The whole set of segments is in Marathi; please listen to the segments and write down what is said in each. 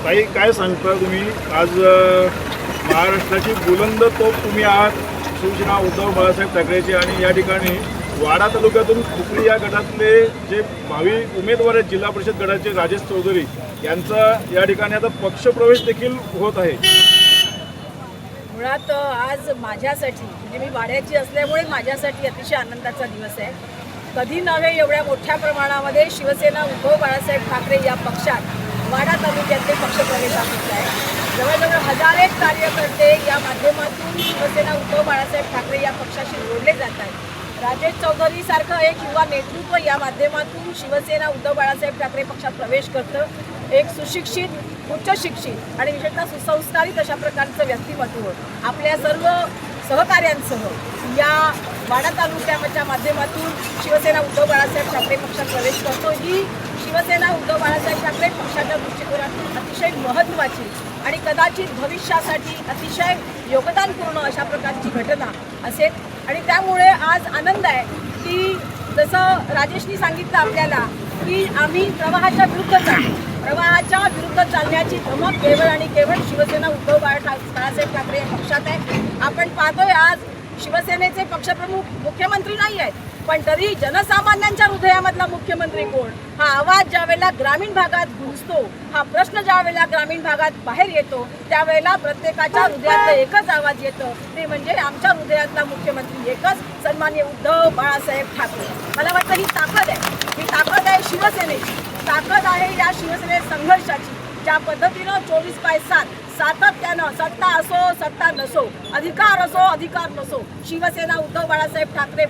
ताई काय सांगता तुम्ही आज महाराष्ट्राची बुलंद तोफ तुम्ही आहात शिवसेना उद्धव बाळासाहेब ठाकरेची आणि या ठिकाणी वाडा तालुक्यातून खुपरी या गटातले जे भावी उमेदवार आहेत जिल्हा परिषद गटाचे राजेश चौधरी यांचा या ठिकाणी आता पक्षप्रवेश देखील होत आहे। मुळात आज माझ्यासाठी म्हणजे मी वाड्याची असल्यामुळे माझ्यासाठी अतिशय आनंदाचा दिवस आहे। कधी नव्हे एवढ्या मोठ्या प्रमाणामध्ये शिवसेना उद्धव बाळासाहेब ठाकरे या पक्षात वाडा तालुक्यातले पक्षप्रवेश होत आहे। जवळजवळ हजारेक कार्यकर्ते या माध्यमातून शिवसेना उद्धव बाळासाहेब ठाकरे या पक्षाशी जोडले जात आहेत। राजेश चौधरी सारखं एक युवा नेतृत्व या माध्यमातून शिवसेना उद्धव बाळासाहेब ठाकरे पक्षात प्रवेश करतं। एक सुशिक्षित, उच्च शिक्षित आणि विशेषतः सुसंस्कारित अशा प्रकारचं व्यक्तिमत्व आपल्या सर्व सहकार्यांसह या वाडा तालुक्याच्या माध्यमातून शिवसेना उद्धव बाळासाहेब ठाकरे पक्षात प्रवेश करतो। ही शिवसेना उद्धव बाळासाहेब ठाकरे पक्षाच्या दृष्टिकोनातून अतिशय महत्त्वाची आणि कदाचित भविष्यासाठी अतिशय योगदानपूर्ण अशा प्रकारची घटना असेल आणि त्यामुळे आज आनंद आहे की जसं राजेशनी सांगितलं आपल्याला की आम्ही प्रवाहाच्या विरुद्ध चालण्याची धमक केवळ आणि केवळ शिवसेना उद्धव बाळासाहेब ठाकरे या पक्षात आहे। आपण पाहतोय आज शिवसेनेचे पक्षप्रमुख मुख्यमंत्री नाही आहेत, पण तरी जनसामान्यांच्या हृदयामधला मुख्यमंत्री कोण हा आवाज ज्यावेळेला ग्रामीण भागात गुंजतो, हा प्रश्न ज्यावेळेला ग्रामीण भागात बाहेर येतो त्यावेळेला प्रत्येकाच्या हृदयातलं एकच आवाज येतं, ते म्हणजे आमच्या हृदयातला मुख्यमंत्री एकच, सन्माननीय उद्धव बाळासाहेब ठाकरे। मला वाटतं ही ताकद आहे शिवसेनेची, ताकद आहे या शिवसेने संघर्षाची। ज्या पद्धतीनं 24/7 सातत्यानं सत्ता असो सत्ता नसो, अधिकार असो अधिकार नसो, शिवसेना उद्धव बाळासाहेब ठाकरे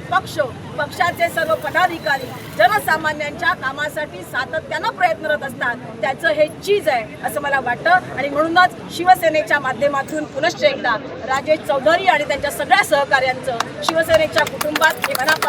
पक्षाचे सर्व पदाधिकारी जनसामान्यांच्या कामासाठी सातत्यानं प्रयत्नरत असतात। त्याचं हे चीज आहे असं मला वाटतं आणि म्हणूनच शिवसेनेच्या माध्यमातून पुनश्च एकदा राजेश चौधरी आणि त्यांच्या सगळ्या सहकार्यांचं शिवसेनेच्या कुटुंबात मनापासून